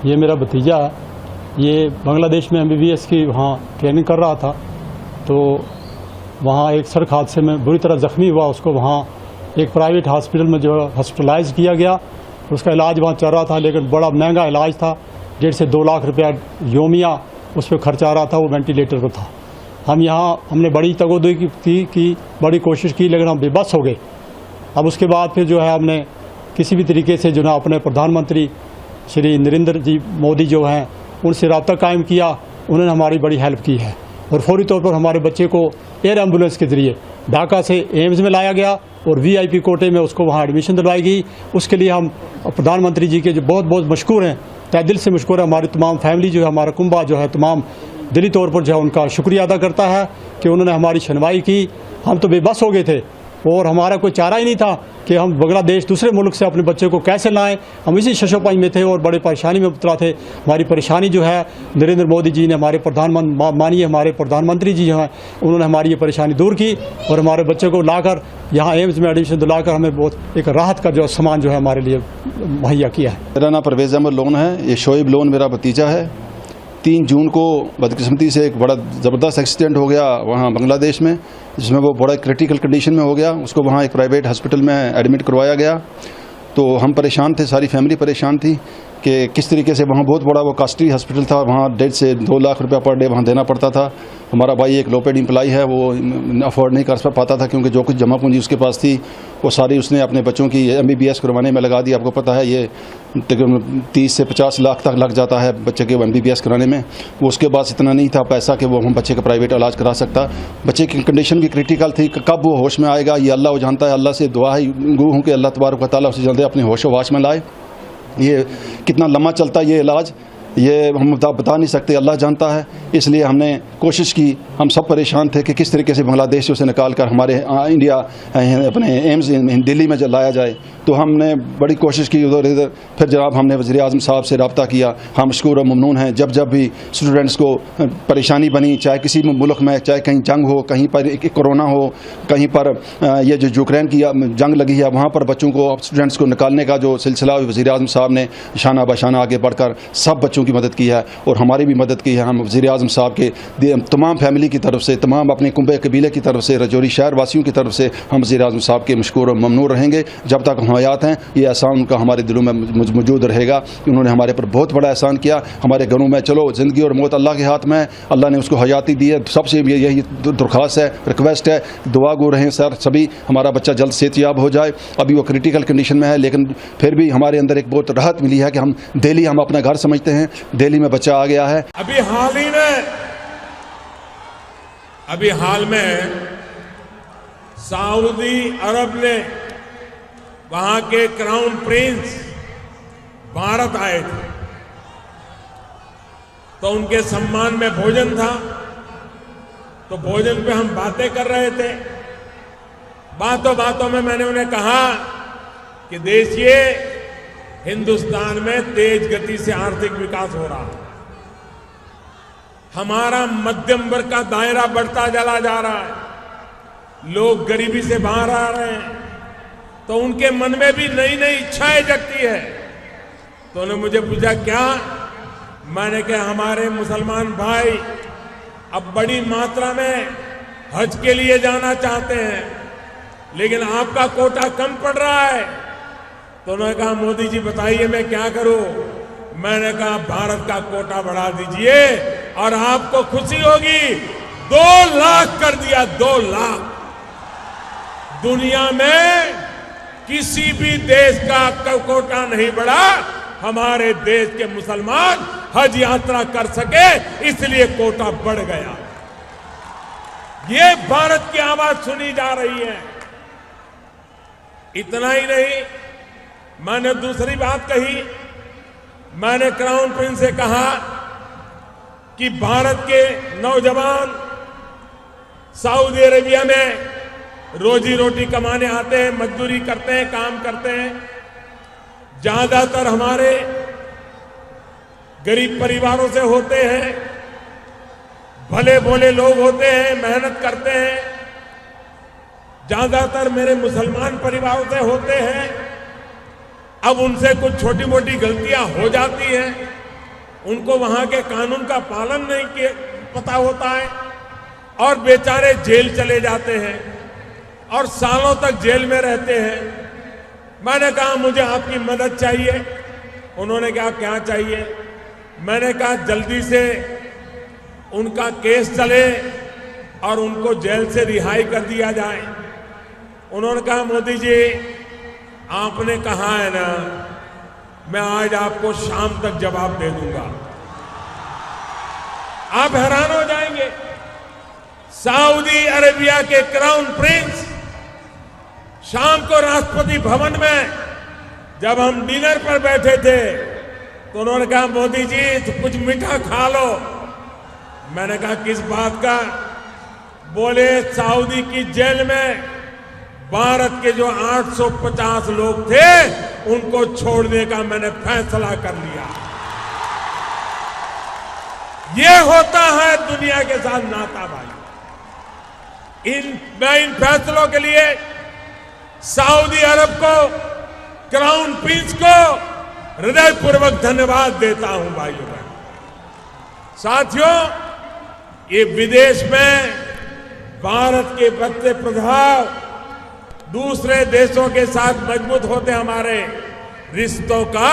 ये मेरा भतीजा है। ये बांग्लादेश में MBBS की वहाँ ट्रेनिंग कर रहा था, तो वहाँ एक सड़क हादसे में बुरी तरह ज़ख्मी हुआ। उसको वहाँ एक प्राइवेट हॉस्पिटल में जो हॉस्पिटलाइज किया गया। उसका इलाज वहाँ चल रहा था, लेकिन बड़ा महंगा इलाज था। 1.5 से 2 लाख रुपया योमिया उस पर खर्च आ रहा था। वो वेंटिलेटर पर था। हमने बड़ी तगोदगी की, बड़ी कोशिश की, लेकिन हम बेबस हो गए। अब उसके बाद फिर जो है हमने किसी भी तरीके से जो है अपने प्रधानमंत्री श्री नरेंद्र जी मोदी जो हैं उनसे रब्ता कायम किया। उन्होंने हमारी बड़ी हेल्प की है और फौरी तौर पर हमारे बच्चे को एयर एम्बुलेंस के ज़रिए ढाका से एम्स में लाया गया और VIP कोटे में उसको वहाँ एडमिशन दिलवाई गई। उसके लिए हम प्रधानमंत्री जी के जो बहुत बहुत मशकूर हैं, तहे दिल से मशकूर है। हमारी तमाम फैमिली जो है, हमारा कुंबा जो है, तमाम दिली तौर पर जो है उनका शुक्रिया अदा करता है कि उन्होंने हमारी सुनवाई की। हम तो बेबस हो गए थे और हमारा कोई चारा ही नहीं था कि हम बांग्लादेश दूसरे मुल्क से अपने बच्चे को कैसे लाएं। हम इसी शशोपाई में थे और बड़े परेशानी में मुब्तला थे। हमारी परेशानी जो है नरेंद्र मोदी जी ने, हमारे प्रधानमंत्री जी जो हैं, उन्होंने हमारी ये परेशानी दूर की और हमारे बच्चे को लाकर यहाँ एम्स में एडमिशन दिलाकर हमें बहुत एक राहत का जो सामान जो है हमारे लिए मुहैया किया है। मेरा नाम परवेज़ अहमद लोन है। ये शोएब लोन मेरा भतीजा है। 3 जून को बदकिस्मती से एक बड़ा ज़बरदस्त एक्सीडेंट हो गया वहाँ बांग्लादेश में, जिसमें वो बड़ा क्रिटिकल कंडीशन में हो गया। उसको वहाँ एक प्राइवेट हॉस्पिटल में एडमिट करवाया गया। तो हम परेशान थे, सारी फैमिली परेशान थी कि किस तरीके से वहाँ बहुत बड़ा वो कॉस्टली हॉस्पिटल था। वहाँ 1.5 से 2 लाख रुपया पर डे वहाँ देना पड़ता था। हमारा भाई एक लो पेड एम्प्लॉई है, वो अफोर्ड नहीं कर पाता था क्योंकि जो कुछ जमा पूंजी उसके पास थी वो सारी उसने अपने बच्चों की MBBS करवाने में लगा दी। आपको पता है ये 30 से 50 लाख तक लग जाता है बच्चे के MBBS कराने में। वो उसके पास इतना नहीं था पैसा कि वो हम बच्चे का प्राइवेट इलाज करा सकता। बच्चे की कंडीशन भी क्रिटिकल थी। कब वो होश में आएगा ये अल्लाह जानता है। अल्लाह से दुआ ही गू हूँ कि अल्लाह तबारक व तआला उसे जल्दी अपने होश वाश में लाए। ये कितना लम्बा चलता है ये इलाज, ये हम बता नहीं सकते, अल्लाह जानता है। इसलिए हमने कोशिश की, हम सब परेशान थे कि किस तरीके से बांग्लादेश से उसे निकाल कर हमारे इंडिया अपने एम्स दिल्ली में लाया जाए। तो हमने बड़ी कोशिश की उधर इधर। फिर जनाब हमने वज़ीर आज़म साहब से रब्ता किया। हम मशकूर और ममनून हैं। जब भी स्टूडेंट्स को परेशानी बनी, चाहे किसी मुल्क में, चाहे कहीं जंग हो, कहीं पर कोरोना हो, कहीं पर ये जो यूक्रेन की जंग लगी है, वहाँ पर बच्चों को, स्टूडेंट्स को निकालने का जो सिलसिला वज़ीर आज़म साहब ने शाना बशाना आगे बढ़कर सब बच्चों की मदद की है और हमारी भी मदद की है। हम वज़ीर आज़म साहब के तमाम फैमिली की तरफ से, तमाम अपने कुंबे कबीले की तरफ से, रजौरी शहर वासियों की तरफ से हम वज़ीर आज़म साहब के मशकूर और ममनून रहेंगे। जब तक हम हयात हैं ये एहसान उनका हमारे दिलों में मौजूद रहेगा। उन्होंने हमारे पर बहुत बड़ा एहसान किया। हमारे घरों में चलो ज़िंदगी और मौत अल्लाह के हाथ में है, अल्लाह ने उसको हयाती दी है। सबसे यही दरख्वास्त है, रिक्वेस्ट है, दुआ गो रहें सर सभी, हमारा बच्चा जल्द सेहतयाब हो जाए। अभी वो क्रिटिकल कंडीशन में है, लेकिन फिर भी हमारे अंदर एक बहुत राहत मिली है कि हम दिल्ली हम अपना घर समझते हैं। दिल्ली में बच्चा आ गया है। अभी हाल में सऊदी अरब ने वहां के क्राउन प्रिंस भारत आए थे, तो उनके सम्मान में भोजन था। तो भोजन पे हम बातें कर रहे थे। बातों बातों में मैंने उन्हें कहा कि देखिए हिंदुस्तान में तेज गति से आर्थिक विकास हो रहा है, हमारा मध्यम वर्ग का दायरा बढ़ता चला जा रहा है, लोग गरीबी से बाहर आ रहे हैं, तो उनके मन में भी नई नई इच्छाएं जगती है। तो उन्होंने मुझे पूछा क्या? मैंने कहा हमारे मुसलमान भाई अब बड़ी मात्रा में हज के लिए जाना चाहते हैं, लेकिन आपका कोटा कम पड़ रहा है। तो उन्होंने कहा मोदी जी बताइए मैं क्या करूं? मैंने कहा भारत का कोटा बढ़ा दीजिए और आपको खुशी होगी। 2 लाख कर दिया, 2 लाख। दुनिया में किसी भी देश का कोटा नहीं बढ़ा, हमारे देश के मुसलमान हज यात्रा कर सके इसलिए कोटा बढ़ गया। ये भारत की आवाज सुनी जा रही है। इतना ही नहीं, मैंने दूसरी बात कही। मैंने क्राउन प्रिंस से कहा कि भारत के नौजवान सऊदी अरेबिया में रोजी रोटी कमाने आते हैं, मजदूरी करते हैं, काम करते हैं। ज्यादातर हमारे गरीब परिवारों से होते हैं, भले भोले लोग होते हैं, मेहनत करते हैं। ज्यादातर मेरे मुसलमान परिवारों से होते हैं। अब उनसे कुछ छोटी मोटी गलतियां हो जाती हैं, उनको वहां के कानून का पालन नहीं पता होता है और बेचारे जेल चले जाते हैं और सालों तक जेल में रहते हैं। मैंने कहा मुझे आपकी मदद चाहिए। उन्होंने कहा क्या चाहिए? मैंने कहा जल्दी से उनका केस चले और उनको जेल से रिहाई कर दिया जाए। उन्होंने कहा मोदी जी आपने कहा है ना, मैं आज आपको शाम तक जवाब दे दूंगा। आप हैरान हो जाएंगे, सऊदी अरेबिया के क्राउन प्रिंस शाम को राष्ट्रपति भवन में जब हम डिनर पर बैठे थे तो उन्होंने कहा मोदी जी तो कुछ मीठा खा लो। मैंने कहा किस बात का? बोले सऊदी की जेल में भारत के जो 850 लोग थे उनको छोड़ने का मैंने फैसला कर लिया। ये होता है दुनिया के साथ नाता भाई। मैं इन फैसलों के लिए सऊदी अरब को, क्राउन प्रिंस को हृदयपूर्वक धन्यवाद देता हूं भाइयों बहनों। साथियों, ये विदेश में भारत के बढ़ते प्रभाव दूसरे देशों के साथ मजबूत होते हमारे रिश्तों का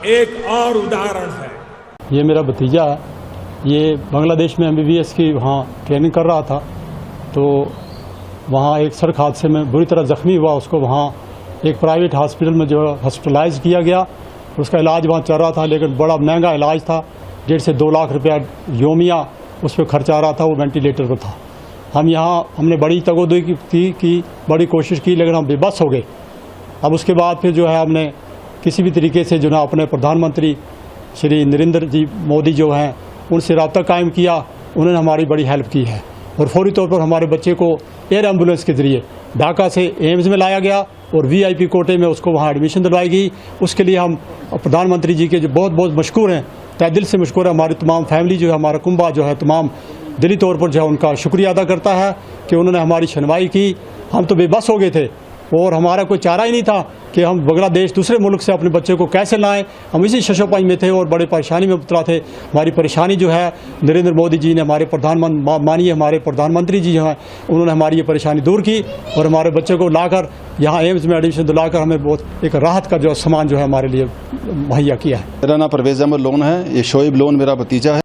एक और उदाहरण है। ये मेरा भतीजा है, ये बांग्लादेश में MBBS की वहाँ ट्रेनिंग कर रहा था, तो वहाँ एक सड़क हादसे में बुरी तरह जख्मी हुआ। उसको वहाँ एक प्राइवेट हॉस्पिटल में जो हॉस्पिटलाइज किया गया। उसका इलाज वहाँ चल रहा था, लेकिन बड़ा महंगा इलाज था। 1.5 से 2 लाख रुपया योमिया उस पर खर्च आ रहा था। वो वेंटिलेटर पर था। हमने बड़ी तगोदगी की बड़ी कोशिश की, लेकिन हम बेबस हो गए। अब उसके बाद फिर जो है हमने किसी भी तरीके से जो ना अपने प्रधानमंत्री श्री नरेंद्र जी मोदी जो हैं उनसे रब्ता कायम किया। उन्होंने हमारी बड़ी हेल्प की है और फौरी तौर पर हमारे बच्चे को एयर एम्बुलेंस के जरिए ढाका से एम्स में लाया गया और VIP कोटे में उसको वहाँ एडमिशन दिलवाई गई। उसके लिए हम प्रधानमंत्री जी के जो बहुत बहुत मशकूर हैं, तहे दिल से मशकूर है। हमारी तमाम फैमिली जो है, हमारा कुंबा जो है, तमाम दिली तौर पर जो है उनका शुक्रिया अदा करता है कि उन्होंने हमारी सुनवाई की। हम तो बेबस हो गए थे और हमारा कोई चारा ही नहीं था कि हम बांग्लादेश दूसरे मुल्क से अपने बच्चे को कैसे लाएं। हम इसी शशोपाई में थे और बड़े परेशानी में उतरा थे। हमारी परेशानी जो है नरेंद्र मोदी जी ने, हमारे माननीय हमारे प्रधानमंत्री जी जो हैं, उन्होंने हमारी ये परेशानी दूर की और हमारे बच्चे को लाकर यहाँ एम्स में एडमिशन दिलाकर हमें बहुत एक राहत का जो सामान जो है हमारे लिए मुहैया किया है। मेरा नाम परवेज़ अहमद लोन है। ये शोएब लोन मेरा भतीजा है।